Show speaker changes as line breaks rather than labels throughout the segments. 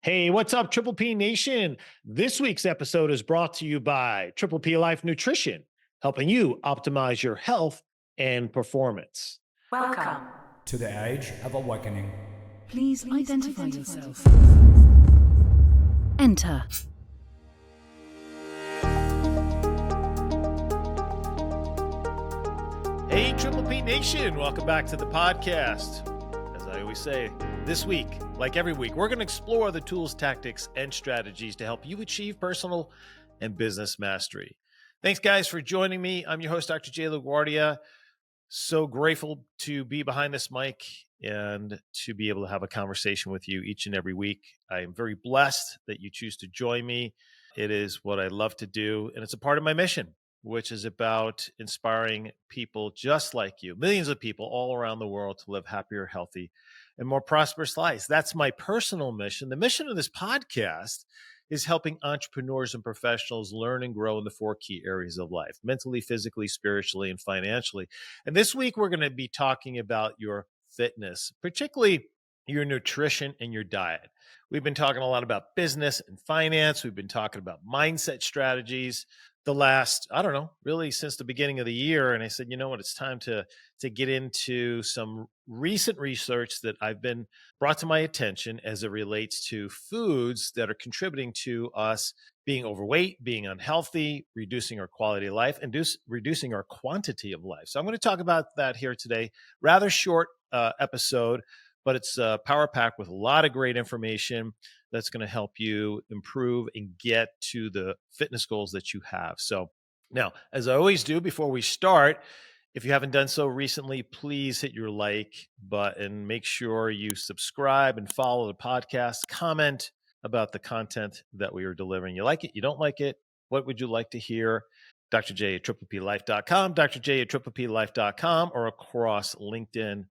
Hey, what's up, Triple P Nation? This week's episode is brought to you by Triple P Life Nutrition, helping you optimize your health and performance.
Welcome
to the Age of Awakening.
Please identify yourself. Enter.
Hey, Triple P Nation, welcome back to the podcast. As I always say, this week, like every week, we're going to explore the tools, tactics, and strategies to help you achieve personal and business mastery. Thanks, guys, for joining me. I'm your host, Dr. Jay LaGuardia. So grateful to be behind this mic and to be able to have a conversation with you each and every week. I am very blessed that you choose to join me. It is what I love to do, and it's a part of my mission, which is about inspiring people just like you, millions of people all around the world to live happier, healthy, and more prosperous lives. That's my personal mission. The mission of this podcast is helping entrepreneurs and professionals learn and grow in the four key areas of life: mentally, physically, spiritually, and financially. And this week, we're going to be talking about your fitness, particularly your nutrition and your diet. We've been talking a lot about business and finance. We've been talking about mindset strategies the last, really since the beginning of the year. And I said, you know what, it's time to get into some recent research that I've been brought to my attention as it relates to foods that are contributing to us being overweight, being unhealthy, reducing our quality of life, and reducing our quantity of life. So I'm going to talk about that here today. Rather short episode, but it's power packed with a lot of great information that's going to help you improve and get to the fitness goals that you have. So now, as I always do before we start, if you haven't done so recently, please hit your like button. Make sure you subscribe and follow the podcast. Comment about the content that we are delivering. You like it? You don't like it? What would you like to hear? drjay at triplelife.com, drjay at triplelife.com, or across LinkedIn,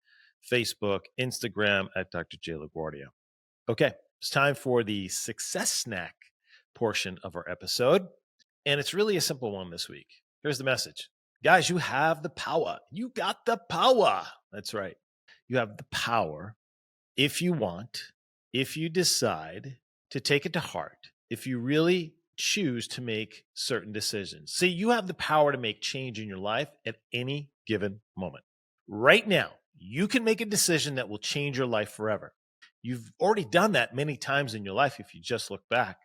Facebook, Instagram at Dr. J. LaGuardia. Okay, it's time for the success snack portion of our episode. And it's really a simple one this week. Here's the message. Guys, you have the power. You got the power. That's right. You have the power if you want, if you decide to take it to heart, if you really choose to make certain decisions. See, you have the power to make change in your life at any given moment. Right now, you can make a decision that will change your life forever. You've already done that many times in your life if you just look back.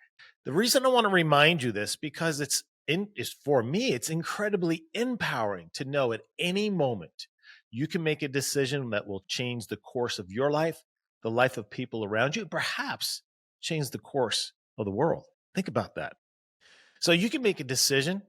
The reason I want to remind you this, because is for me, it's incredibly empowering to know at any moment you can make a decision that will change the course of your life, the life of people around you, and perhaps change the course of the world. Think about that. So you can make a decision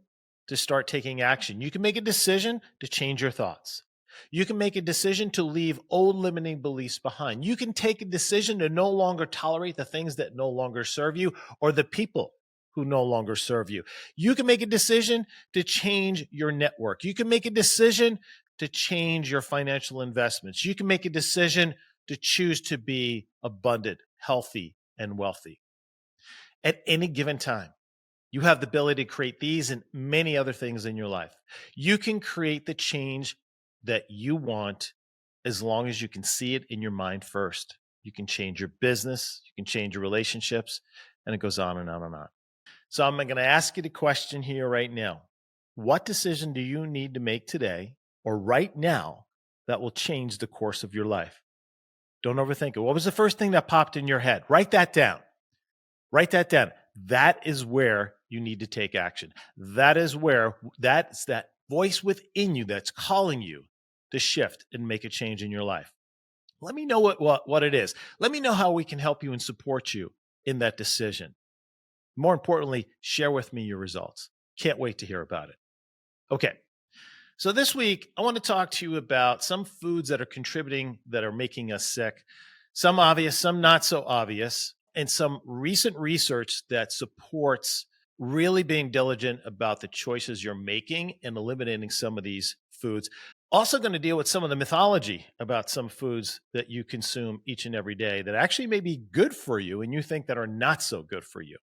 to start taking action. You can make a decision to change your thoughts. You can make a decision to leave old limiting beliefs behind. You can take a decision to no longer tolerate the things that no longer serve you or the people who no longer serve you. You can make a decision to change your network. You can make a decision to change your financial investments. You can make a decision to choose to be abundant, healthy, and wealthy. At any given time, you have the ability to create these and many other things in your life. You can create the change that you want as long as you can see it in your mind first. You can change your business, you can change your relationships, and it goes on and on and on. So I'm going to ask you the question here right now. What decision do you need to make today or right now that will change the course of your life? Don't overthink it. What was the first thing that popped in your head? Write that down. Write that down. That is where you need to take action. That's that voice within you that's calling you to shift and make a change in your life. Let me know what it is. Let me know how we can help you and support you in that decision. More importantly, share with me your results. Can't wait to hear about it. Okay. So this week, I want to talk to you about some foods that are contributing, that are making us sick. Some obvious, some not so obvious, and some recent research that supports really being diligent about the choices you're making and eliminating some of these foods. Also going to deal with some of the mythology about some foods that you consume each and every day that actually may be good for you and you think that are not so good for you.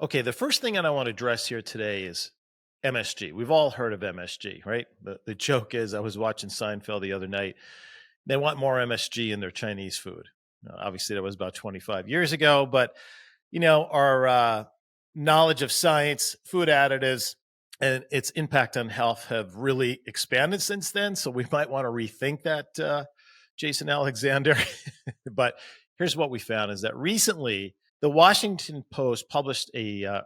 Okay, the first thing that I want to address here today is MSG. We've all heard of MSG, right? The joke is, I was watching Seinfeld the other night. They want more MSG in their Chinese food. Now, obviously, that was about 25 years ago, but our knowledge of science, food additives, and its impact on health have really expanded since then. So we might want to rethink that, Jason Alexander. But here's what we found is that recently the Washington Post published a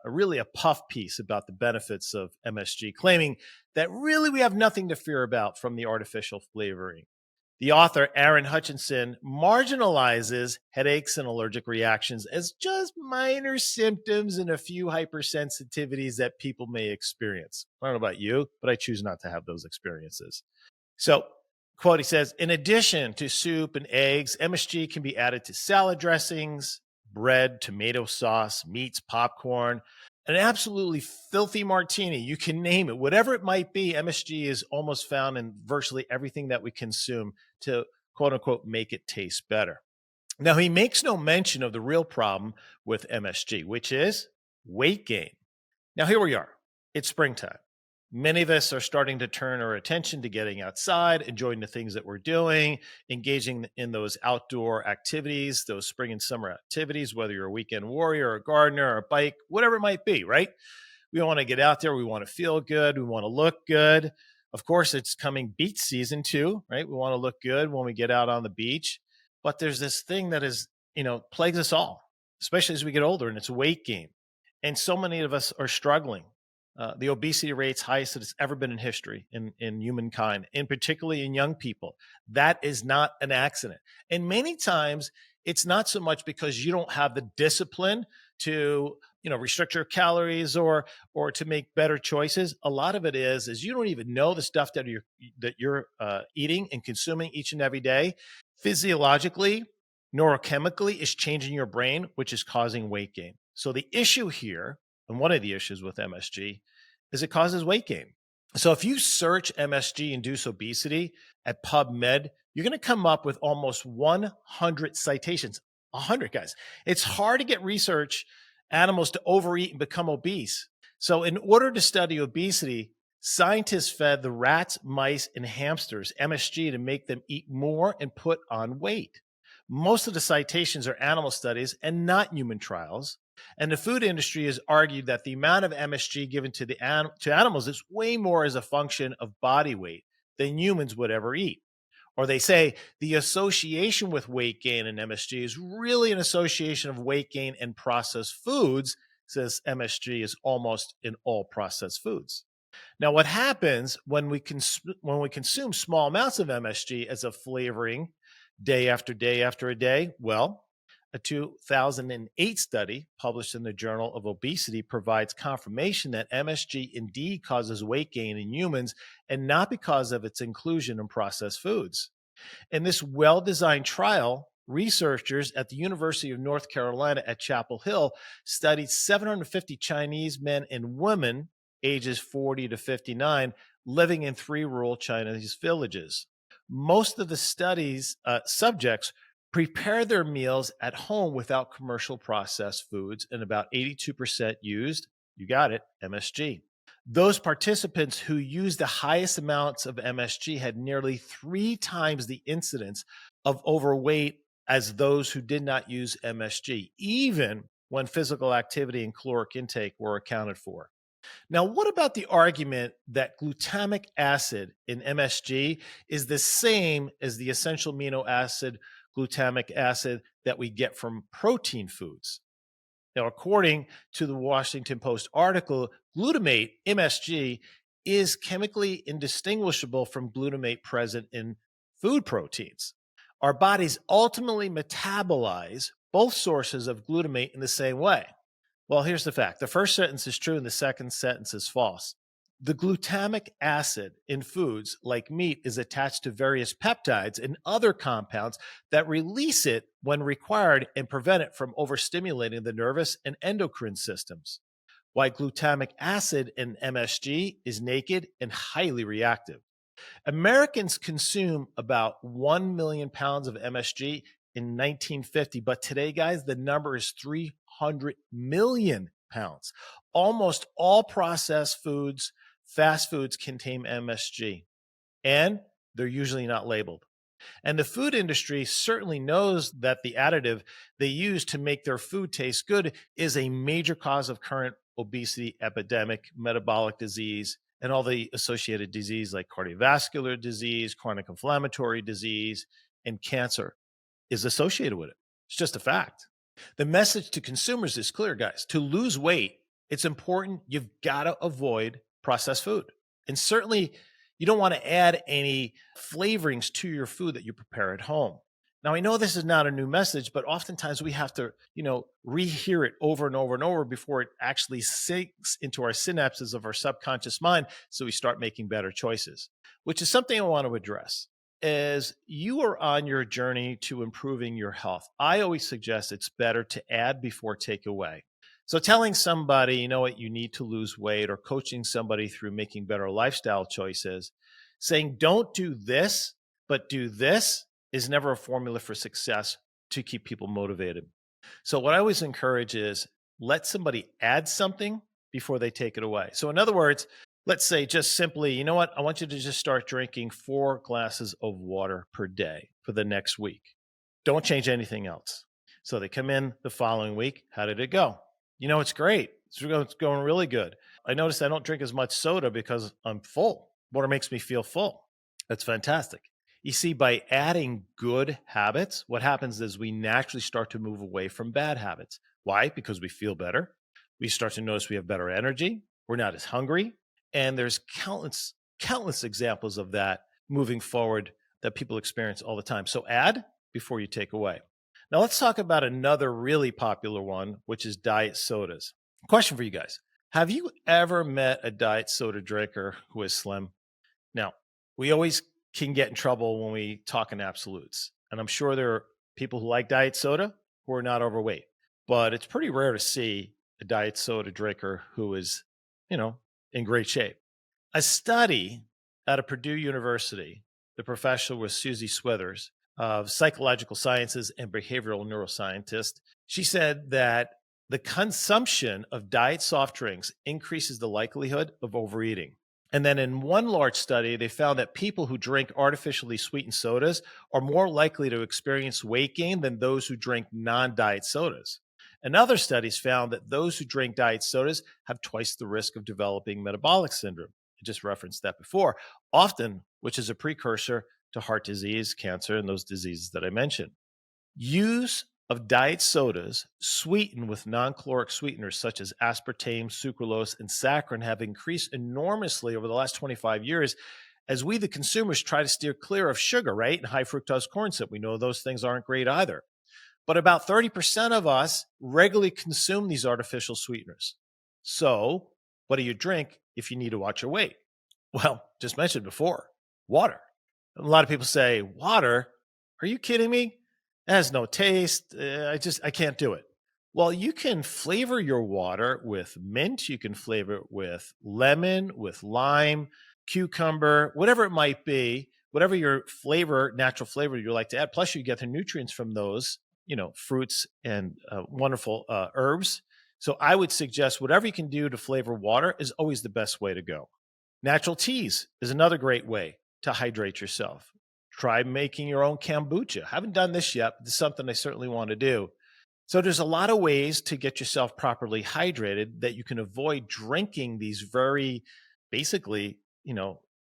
puff piece about the benefits of MSG, claiming that really we have nothing to fear about from the artificial flavoring. The author, Aaron Hutchinson, marginalizes headaches and allergic reactions as just minor symptoms and a few hypersensitivities that people may experience. I don't know about you, but I choose not to have those experiences. So, quote, he says, in addition to soup and eggs, MSG can be added to salad dressings, bread, tomato sauce, meats, popcorn, an absolutely filthy martini. You can name it. Whatever it might be, MSG is almost found in virtually everything that we consume to, quote unquote, make it taste better. Now, he makes no mention of the real problem with MSG, which is weight gain. Now, here we are. It's springtime. Many of us are starting to turn our attention to getting outside, enjoying the things that we're doing, engaging in those outdoor activities, those spring and summer activities, whether you're a weekend warrior, a gardener, or a bike, whatever it might be, right? We want to get out there. We want to feel good. We want to look good. Of course, it's coming beach season too, right? We want to look good when we get out on the beach. But there's this thing that is, plagues us all, especially as we get older, and it's weight gain. And so many of us are struggling. The obesity rate's highest that it's ever been in history in humankind, and particularly in young people. That is not an accident. And many times it's not so much because you don't have the discipline to, restrict your calories or to make better choices. A lot of it is you don't even know the stuff that you're eating and consuming each and every day. Physiologically, neurochemically is changing your brain, which is causing weight gain. So the issue here, and one of the issues with MSG, is it causes weight gain. So if you search MSG-induced obesity at PubMed, you're going to come up with almost 100 citations. 100, guys. It's hard to get research animals to overeat and become obese. So in order to study obesity, scientists fed the rats, mice, and hamsters MSG to make them eat more and put on weight. Most of the citations are animal studies and not human trials. And the food industry has argued that the amount of MSG given to animals is way more as a function of body weight than humans would ever eat. Or they say the association with weight gain and MSG is really an association of weight gain and processed foods, says MSG is almost in all processed foods. Now, what happens when we consume small amounts of MSG as a flavoring day after day after a day? Well, a 2008 study published in the Journal of Obesity provides confirmation that MSG indeed causes weight gain in humans and not because of its inclusion in processed foods. In this well-designed trial, researchers at the University of North Carolina at Chapel Hill studied 750 Chinese men and women ages 40 to 59 living in 3 rural Chinese villages. Most of the study's subjects prepare their meals at home without commercial processed foods, and about 82% used, you got it, MSG. Those participants who used the highest amounts of MSG had nearly 3 times the incidence of overweight as those who did not use MSG, even when physical activity and caloric intake were accounted for. Now, what about the argument that glutamic acid in MSG is the same as the essential amino acid glutamic acid that we get from protein foods? Now, according to the Washington Post article, glutamate, MSG, is chemically indistinguishable from glutamate present in food proteins. Our bodies ultimately metabolize both sources of glutamate in the same way. Well, here's the fact. The first sentence is true and the second sentence is false. The glutamic acid in foods like meat is attached to various peptides and other compounds that release it when required and prevent it from overstimulating the nervous and endocrine systems. While glutamic acid in MSG is naked and highly reactive. Americans consume about 1 million pounds of MSG in 1950, but today, guys, the number is 300 million pounds. Almost all processed foods, fast foods contain MSG, and they're usually not labeled. And the food industry certainly knows that the additive they use to make their food taste good is a major cause of current obesity epidemic, metabolic disease, and all the associated disease like cardiovascular disease, chronic inflammatory disease, and cancer is associated with it. It's just a fact. The message to consumers is clear, guys. To lose weight, it's important. You've got to avoid processed food. And certainly, you don't want to add any flavorings to your food that you prepare at home. Now, I know this is not a new message, but oftentimes we have to, rehear it over and over and over before it actually sinks into our synapses of our subconscious mind so we start making better choices, which is something I want to address. As you are on your journey to improving your health, I always suggest it's better to add before take away. So telling somebody, you know what, you need to lose weight, or coaching somebody through making better lifestyle choices, saying don't do this, but do this is never a formula for success to keep people motivated. So what I always encourage is let somebody add something before they take it away. So in other words, let's say just simply, you know what, I want you to just start drinking 4 glasses of water per day for the next week. Don't change anything else. So they come in the following week. How did it go? It's great. It's going really good. I noticed I don't drink as much soda because I'm full. Water makes me feel full. That's fantastic. You see, by adding good habits, what happens is we naturally start to move away from bad habits. Why? Because we feel better. We start to notice we have better energy. We're not as hungry. And there's countless examples of that moving forward that people experience all the time. So add before you take away. Now let's talk about another really popular one, which is diet sodas. Question for you guys. Have you ever met a diet soda drinker who is slim? Now, we always can get in trouble when we talk in absolutes. And I'm sure there are people who like diet soda who are not overweight. But it's pretty rare to see a diet soda drinker who is, in great shape. A study out of Purdue University, the professor was Susie Swithers, of psychological sciences and behavioral neuroscientist. She said that the consumption of diet soft drinks increases the likelihood of overeating. And then in one large study, they found that people who drink artificially sweetened sodas are more likely to experience weight gain than those who drink non-diet sodas. And other studies found that those who drink diet sodas have twice the risk of developing metabolic syndrome. I just referenced that before, often, which is a precursor to heart disease, cancer, and those diseases that I mentioned. Use of diet sodas sweetened with non-caloric sweeteners such as aspartame, sucralose, and saccharin have increased enormously over the last 25 years as we, the consumers, try to steer clear of sugar, right? And high fructose corn syrup. We know those things aren't great either. But about 30% of us regularly consume these artificial sweeteners. So what do you drink if you need to watch your weight? Well, just mentioned before, water. A lot of people say, water? Are you kidding me? It has no taste. I can't do it. Well, you can flavor your water with mint. You can flavor it with lemon, with lime, cucumber, whatever it might be, whatever your flavor, natural flavor you like to add. Plus, you get the nutrients from those, fruits and wonderful herbs. So I would suggest whatever you can do to flavor water is always the best way to go. Natural teas is another great way to hydrate yourself. Try making your own kombucha. Haven't done this yet, but it's something I certainly want to do. So there's a lot of ways to get yourself properly hydrated that you can avoid drinking these very basically,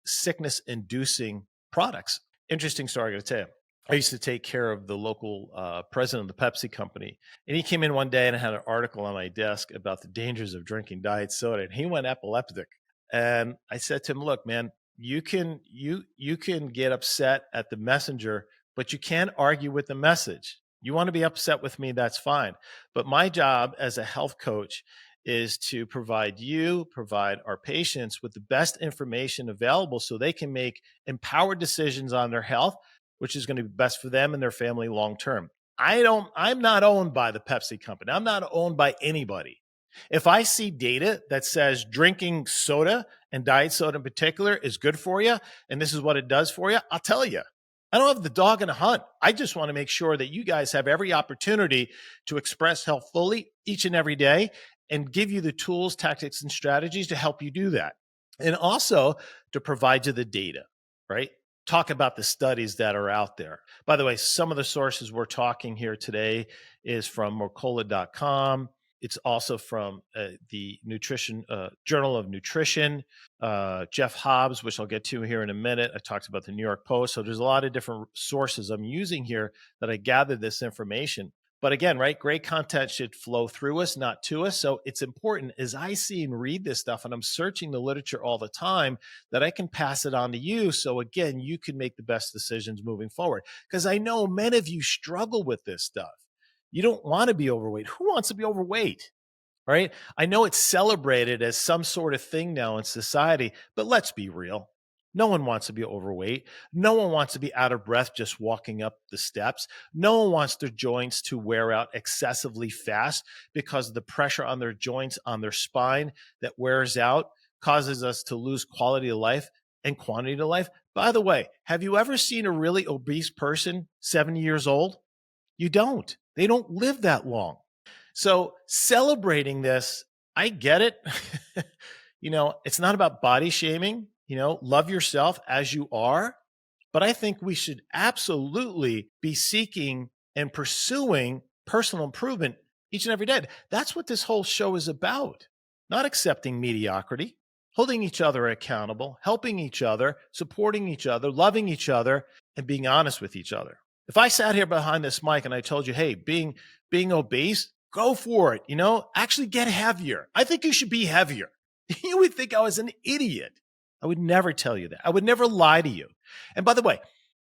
sickness-inducing products. Interesting story I'm going to tell you. I used to take care of the local president of the Pepsi company. And he came in one day and I had an article on my desk about the dangers of drinking diet soda. And he went epileptic. And I said to him, look, man, you can get upset at the messenger, but you can't argue with the message. You want to be upset with me, that's fine. But my job as a health coach is to provide our patients with the best information available so they can make empowered decisions on their health, which is going to be best for them and their family long term. I'm not owned by the Pepsi company. I'm not owned by anybody. If I see data that says drinking soda and diet soda in particular is good for you, and this is what it does for you, I'll tell you. I don't have the dog in the hunt. I just want to make sure that you guys have every opportunity to express health fully each and every day and give you the tools, tactics, and strategies to help you do that. And also to provide you the data, right? talk about the studies that are out there. By the way, some of the sources we're talking here today is from Mercola.com. It's also from the Nutrition Journal of Nutrition, Jeff Hobbs, which I'll get to here in a minute. I talked about the New York Post. So there's a lot of different sources I'm using here that I gathered this information. But again, right, great content should flow through us, not to us. So it's important as I see and read this stuff, and I'm searching the literature all the time, that I can pass it on to you. So again, you can make the best decisions moving forward. Because I know many of you struggle with this stuff. You don't want to be overweight. Who wants to be overweight? Right? I know it's celebrated as some sort of thing now in society, but let's be real. No one wants to be overweight. No one wants to be out of breath just walking up the steps. No one wants their joints to wear out excessively fast because of the pressure on their joints, on their spine that wears out, causes us to lose quality of life and quantity of life. By the way, have you ever seen a really obese person 70 years old? You don't. They don't live that long. So celebrating this, I get it. It's not about body shaming. Love yourself as you are. But I think we should absolutely be seeking and pursuing personal improvement each and every day. That's what this whole show is about. Not accepting mediocrity, holding each other accountable, helping each other, supporting each other, loving each other, and being honest with each other. If I sat here behind this mic and I told you, hey, being obese, go for it. Actually get heavier. I think you should be heavier. You would think I was an idiot. I would never tell you that. I would never lie to you. And by the way,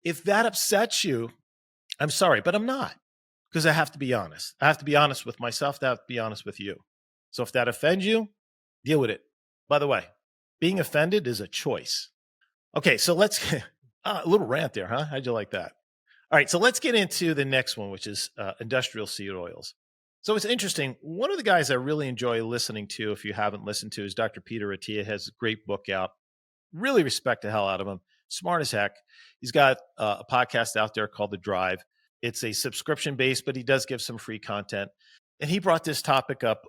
if that upsets you, I'm sorry, but I'm not, because I have to be honest. I have to be honest with myself. I have to be honest with you. So if that offends you, deal with it. By the way, being offended is a choice. Okay, so let's a little rant there, huh? How'd you like that? All right, so let's get into the next one, which is industrial seed oils. So it's interesting. One of the guys I really enjoy listening to, if you haven't listened to, is Dr. Peter Attia. Has a great book out. Really respect the hell out of him. Smart as heck. He's got a podcast out there called The Drive. It's a subscription based, but he does give some free content. And he brought this topic up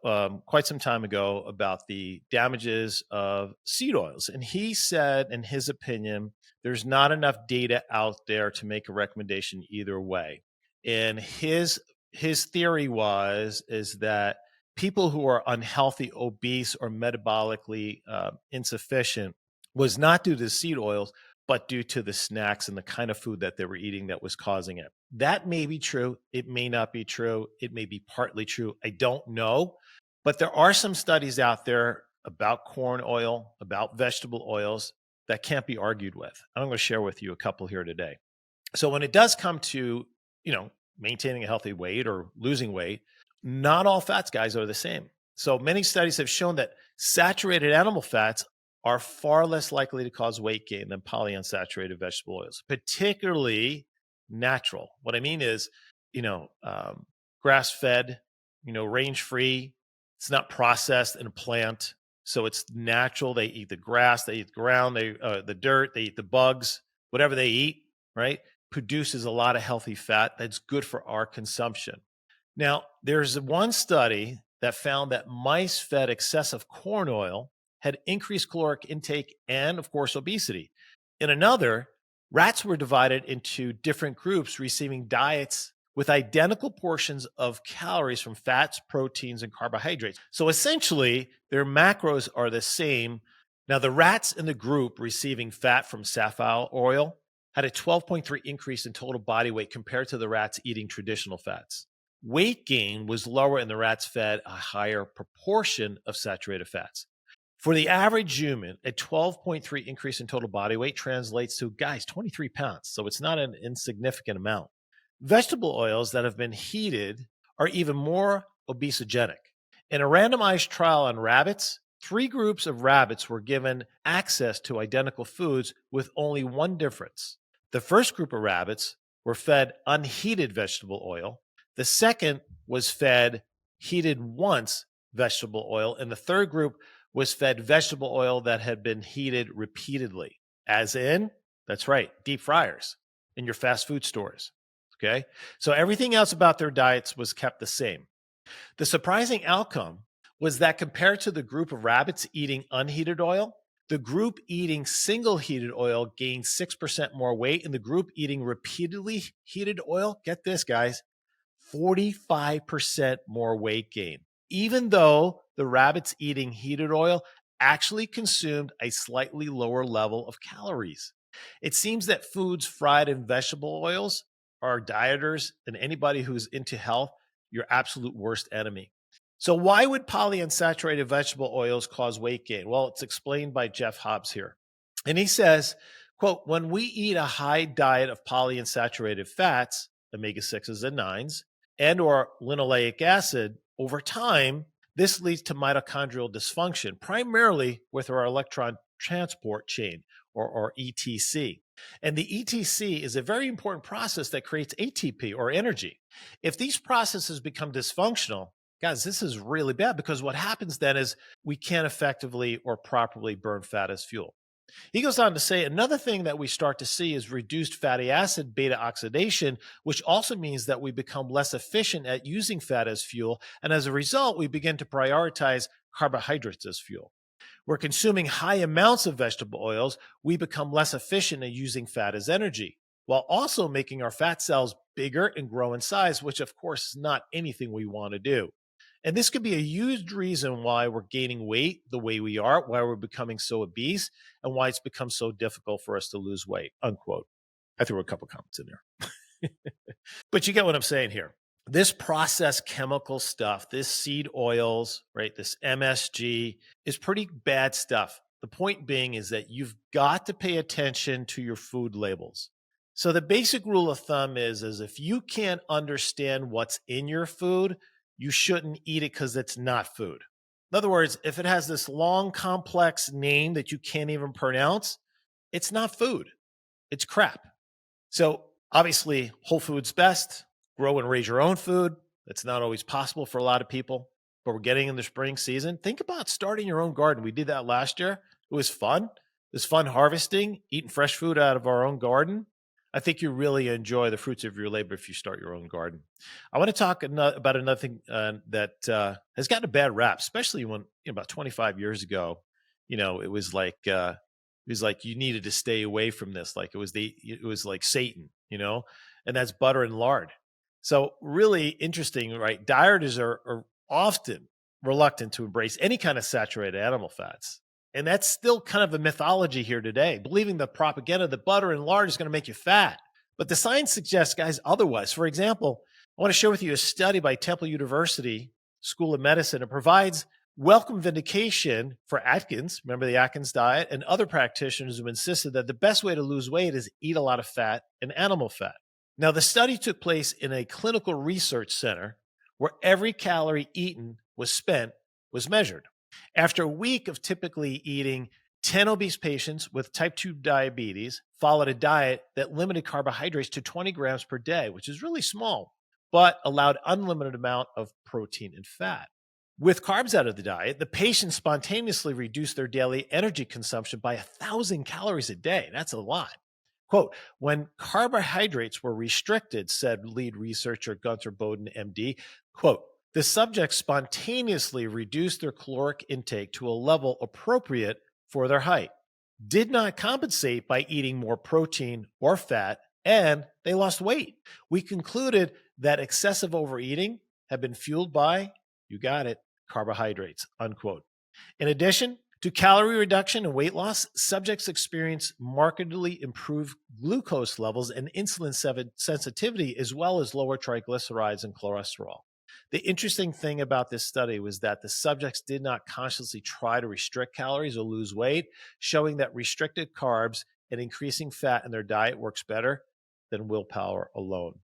quite some time ago about the damages of seed oils. And he said, in his opinion, there's not enough data out there to make a recommendation either way. And his theory is that people who are unhealthy, obese, or metabolically insufficient was not due to the seed oils, but due to the snacks and the kind of food that they were eating that was causing it. That may be true. It may not be true. It may be partly true. I don't know. But there are some studies out there about corn oil, about vegetable oils that can't be argued with. I'm going to share with you a couple here today. So when it does come to, maintaining a healthy weight or losing weight, not all fats, guys, are the same. So many studies have shown that saturated animal fats are far less likely to cause weight gain than polyunsaturated vegetable oils, particularly natural. What I mean is, grass-fed, range-free. It's not processed in a plant, so it's natural. They eat the grass, they eat the ground, the dirt, they eat the bugs, whatever they eat, right? Produces a lot of healthy fat that's good for our consumption. Now, there's one study that found that mice fed excessive corn oil had increased caloric intake and, of course, obesity. In another, rats were divided into different groups receiving diets with identical portions of calories from fats, proteins, and carbohydrates. So essentially, their macros are the same. Now, the rats in the group receiving fat from safflower oil had a 12.3 increase in total body weight compared to the rats eating traditional fats. Weight gain was lower in the rats fed a higher proportion of saturated fats. For the average human, a 12.3 increase in total body weight translates to, guys, 23 pounds. So it's not an insignificant amount. Vegetable oils that have been heated are even more obesogenic. In a randomized trial on rabbits, 3 groups of rabbits were given access to identical foods with only one difference. The first group of rabbits were fed unheated vegetable oil. The second was fed heated once vegetable oil. And the third group was fed vegetable oil that had been heated repeatedly, as in, that's right, deep fryers in your fast food stores. Okay. So everything else about their diets was kept the same. The surprising outcome was that compared to the group of rabbits eating unheated oil, The group eating single heated oil gained 6% more weight, and the group eating repeatedly heated oil, get this, guys, 45% more weight gain, even though the rabbits eating heated oil actually consumed a slightly lower level of calories. It seems that foods fried in vegetable oils are dieters and anybody who's into health, your absolute worst enemy. So why would polyunsaturated vegetable oils cause weight gain? Well, it's explained by Jeff Hobbs here. And he says, quote, when we eat a high diet of polyunsaturated fats, omega-6s and 9s, and or linoleic acid, over time, this leads to mitochondrial dysfunction, primarily with our electron transport chain, or ETC. And the ETC is a very important process that creates ATP, or energy. If these processes become dysfunctional, guys, this is really bad, because what happens then is we can't effectively or properly burn fat as fuel. He goes on to say another thing that we start to see is reduced fatty acid beta oxidation, which also means that we become less efficient at using fat as fuel. And as a result, we begin to prioritize carbohydrates as fuel. We're consuming high amounts of vegetable oils, we become less efficient at using fat as energy, while also making our fat cells bigger and grow in size, which of course is not anything we want to do. And this could be a huge reason why we're gaining weight the way we are, why we're becoming so obese, and why it's become so difficult for us to lose weight, unquote. I threw a couple comments in there. But you get what I'm saying here. This processed chemical stuff, this seed oils, right, this MSG is pretty bad stuff. The point being is that you've got to pay attention to your food labels. So the basic rule of thumb is if you can't understand what's in your food, you shouldn't eat it because it's not food. In other words, if it has this long, complex name that you can't even pronounce, it's not food. It's crap. So obviously, whole food's best. Grow and raise your own food. That's not always possible for a lot of people, but we're getting in the spring season. Think about starting your own garden. We did that last year. It was fun. It was fun harvesting, eating fresh food out of our own garden. I think you really enjoy the fruits of your labor if you start your own garden. I want to talk about another thing that has gotten a bad rap, especially when about 25 years ago, it was like you needed to stay away from this, like it was like Satan, and that's butter and lard. So really interesting, right? Dieters are often reluctant to embrace any kind of saturated animal fats. And that's still kind of a mythology here today, believing the propaganda that butter and lard is going to make you fat. But the science suggests, guys, otherwise. For example, I want to share with you a study by Temple University School of Medicine. It provides welcome vindication for Atkins, remember the Atkins diet, and other practitioners who insisted that the best way to lose weight is eat a lot of fat and animal fat. Now, the study took place in a clinical research center where every calorie eaten was measured. After a week of typically eating, 10 obese patients with type 2 diabetes followed a diet that limited carbohydrates to 20 grams per day, which is really small, but allowed unlimited amount of protein and fat. With carbs out of the diet, the patients spontaneously reduced their daily energy consumption by 1,000 calories a day. That's a lot. Quote, when carbohydrates were restricted, said lead researcher Gunther Bowden, MD, quote, the subjects spontaneously reduced their caloric intake to a level appropriate for their height, did not compensate by eating more protein or fat, and they lost weight. We concluded that excessive overeating had been fueled by, you got it, carbohydrates, unquote. In addition to calorie reduction and weight loss, subjects experienced markedly improved glucose levels and insulin sensitivity, as well as lower triglycerides and cholesterol. The interesting thing about this study was that the subjects did not consciously try to restrict calories or lose weight, showing that restricted carbs and increasing fat in their diet works better than willpower alone.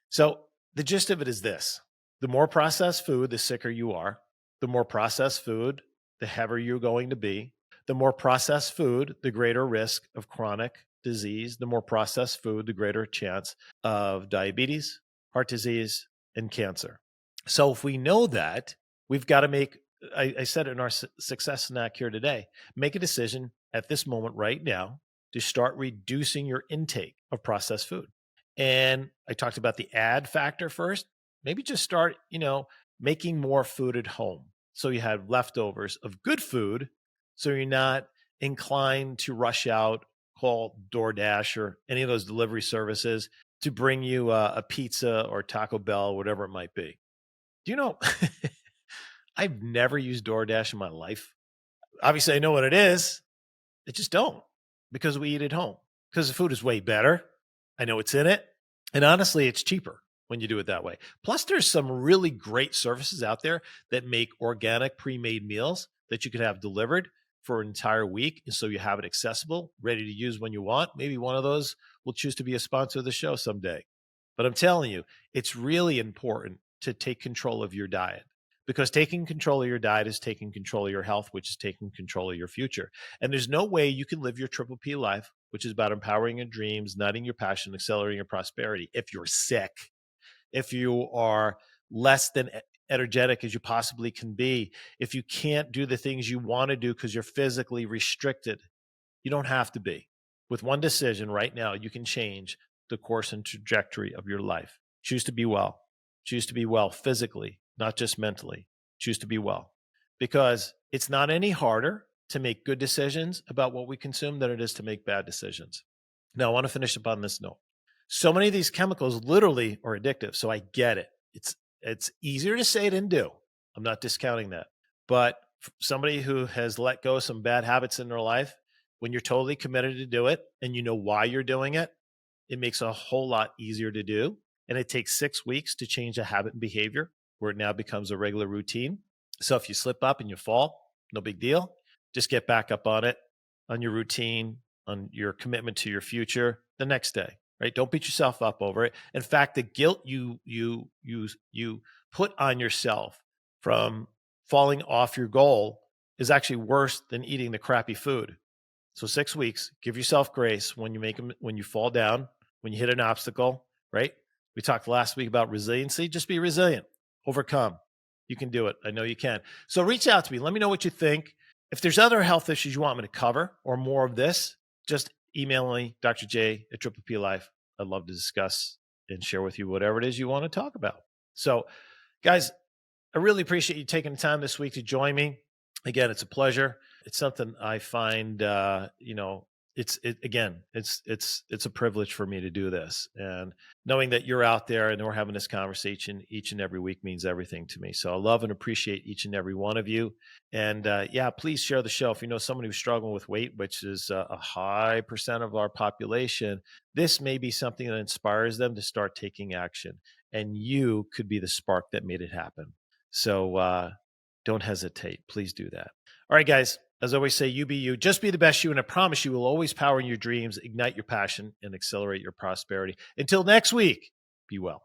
So the gist of it is this. The more processed food, the sicker you are. The more processed food, the heavier you're going to be. The more processed food, the greater risk of chronic disease. The more processed food, the greater chance of diabetes, heart disease, and cancer. So if we know that, we've got to make, I said it in our success snack here today, make a decision at this moment right now to start reducing your intake of processed food. And I talked about the add factor first. Maybe just start, making more food at home. So you have leftovers of good food. So you're not inclined to rush out, call DoorDash or any of those delivery services to bring you a pizza or Taco Bell, whatever it might be. Do you know, I've never used DoorDash in my life. Obviously, I know what it is. I just don't, because we eat at home, because the food is way better. I know what's in it. And honestly, it's cheaper when you do it that way. Plus, there's some really great services out there that make organic pre-made meals that you could have delivered for an entire week. And so you have it accessible, ready to use when you want. Maybe one of those will choose to be a sponsor of the show someday. But I'm telling you, it's really important to take control of your diet, because taking control of your diet is taking control of your health, which is taking control of your future. And there's no way you can live your Triple P life, which is about empowering your dreams, igniting your passion, accelerating your prosperity, if you're sick, if you are less than energetic as you possibly can be, if you can't do the things you want to do because you're physically restricted. You don't have to be. With one decision right now, you can change the course and trajectory of your life. Choose to be well. Choose to be well physically, not just mentally. Choose to be well, because it's not any harder to make good decisions about what we consume than it is to make bad decisions. Now, I want to finish up on this note. So many of these chemicals literally are addictive. So I get it. It's easier to say than do. I'm not discounting that. But somebody who has let go of some bad habits in their life, when you're totally committed to do it and you know why you're doing it, it makes a whole lot easier to do. And it takes 6 weeks to change a habit and behavior where it now becomes a regular routine. So if you slip up and you fall, no big deal. Just get back up on it, on your routine, on your commitment to your future the next day, right? Don't beat yourself up over it. In fact, the guilt you put on yourself from falling off your goal is actually worse than eating the crappy food. So 6 weeks, give yourself grace when you fall down, when you hit an obstacle, right? We talked last week about resiliency. Just be resilient, overcome. You can do it. I know you can. So reach out to me. Let me know what you think. If there's other health issues you want me to cover or more of this, just email me, drjay at Triple P Life. I'd love to discuss and share with you whatever it is you want to talk about. So guys, I really appreciate you taking the time this week to join me. Again, it's a pleasure. It's something I find, it's a privilege for me to do this, and knowing that you're out there and we're having this conversation each and every week means everything to me. So I love and appreciate each and every one of you. And please share the show. If you know someone who's struggling with weight, which is a high percent of our population, this may be something that inspires them to start taking action, and you could be the spark that made it happen. So don't hesitate. Please do that. All right, guys. As I always say, you be you. Just be the best you, and I promise you will always power your dreams, ignite your passion, and accelerate your prosperity. Until next week, be well.